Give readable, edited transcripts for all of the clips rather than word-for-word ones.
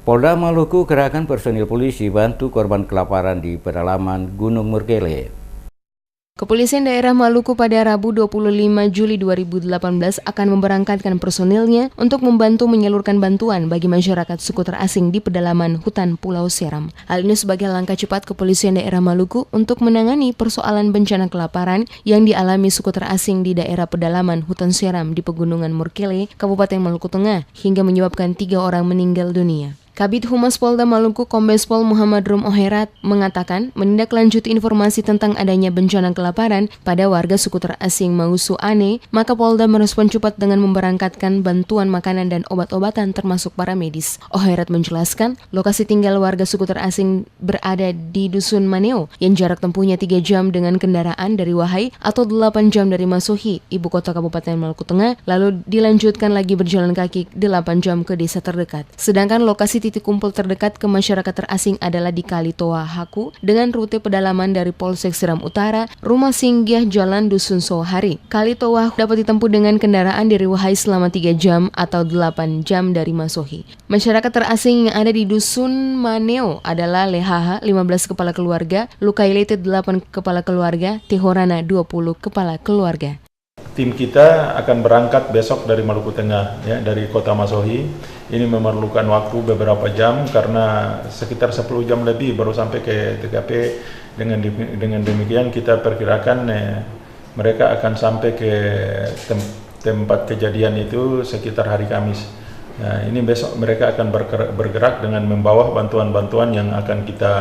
Polda Maluku kerahkan personil polisi bantu korban kelaparan di pedalaman Gunung Murkele. Kepolisian daerah Maluku pada Rabu 25 Juli 2018 akan memberangkatkan personilnya untuk membantu menyalurkan bantuan bagi masyarakat suku terasing di pedalaman hutan Pulau Seram. Hal ini sebagai langkah cepat Kepolisian daerah Maluku untuk menangani persoalan bencana kelaparan yang dialami suku terasing di daerah pedalaman hutan Seram di Pegunungan Murkele, Kabupaten Maluku Tengah, hingga menyebabkan 3 orang meninggal dunia. Kabid Humas Polda Maluku Kombes Pol Muhammad Rum Oherat mengatakan menindaklanjuti informasi tentang adanya bencana kelaparan pada warga suku terasing Mausu Ane, maka Polda merespon cepat dengan memberangkatkan bantuan makanan dan obat-obatan termasuk para medis. Oherat menjelaskan, lokasi tinggal warga suku terasing berada di Dusun Maneo yang jarak tempuhnya 3 jam dengan kendaraan dari Wahai atau 8 jam dari Masohi, ibu kota Kabupaten Maluku Tengah, lalu dilanjutkan lagi berjalan kaki 8 jam ke desa terdekat. Sedangkan lokasi titik kumpul terdekat ke masyarakat terasing adalah di Kali Toa Haku dengan rute pedalaman dari Polsek Seram Utara, Rumah Singgah Jalan Dusun Sohari. Kali Toa dapat ditempuh dengan kendaraan dari Wahai selama 3 jam atau 8 jam dari Masohi. Masyarakat terasing yang ada di Dusun Maneo adalah Lehaha 15 kepala keluarga, Lukailete 8 kepala keluarga, Tehorana 20 kepala keluarga. Tim kita akan berangkat besok dari Maluku Tengah, ya, dari kota Masohi. Ini memerlukan waktu beberapa jam karena sekitar 10 jam lebih baru sampai ke TKP. Dengan demikian kita perkirakan mereka akan sampai ke tempat kejadian itu sekitar hari Kamis. Nah, ini besok mereka akan bergerak dengan membawa bantuan-bantuan yang akan kita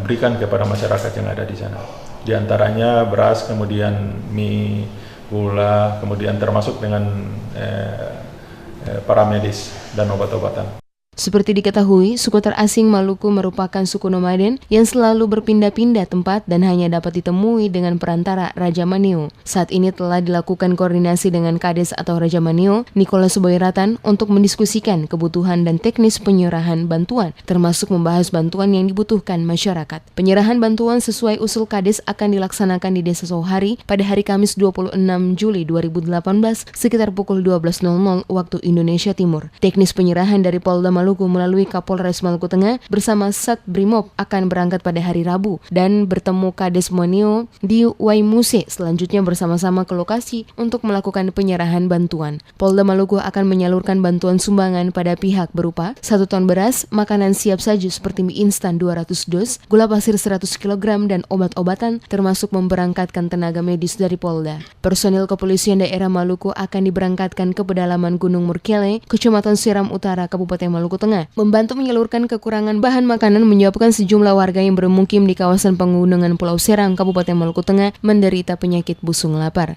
berikan kepada masyarakat yang ada di sana. Di antaranya beras, kemudian mie, gula, kemudian termasuk dengan para medis dan obat-obatan. Seperti diketahui, suku terasing Maluku merupakan suku nomaden yang selalu berpindah-pindah tempat dan hanya dapat ditemui dengan perantara Raja Maneo. Saat ini telah dilakukan koordinasi dengan Kades atau Raja Maneo, Nicholas Suboiratan, untuk mendiskusikan kebutuhan dan teknis penyerahan bantuan, termasuk membahas bantuan yang dibutuhkan masyarakat. Penyerahan bantuan sesuai usul Kades akan dilaksanakan di Desa Sohari pada hari Kamis 26 Juli 2018 sekitar pukul 12.00 waktu Indonesia Timur. Teknis penyerahan dari Polda Maluku melalui Kapolres Maluku Tengah bersama Sat Brimob akan berangkat pada hari Rabu dan bertemu Kades Maneo di Waimuse, selanjutnya bersama-sama ke lokasi untuk melakukan penyerahan bantuan. Polda Maluku akan menyalurkan bantuan sumbangan pada pihak berupa 1 ton beras, makanan siap saji seperti mie instan 200 dos, gula pasir 100 kg dan obat-obatan, termasuk memberangkatkan tenaga medis dari Polda. Personil kepolisian daerah Maluku akan diberangkatkan ke pedalaman Gunung Murkele, Kecamatan Seram Utara, Kabupaten Maluku Tengah, membantu menyalurkan kekurangan bahan makanan menyebabkan sejumlah warga yang bermukim di kawasan pegunungan Pulau Seram, Kabupaten Maluku Tengah menderita penyakit busung lapar.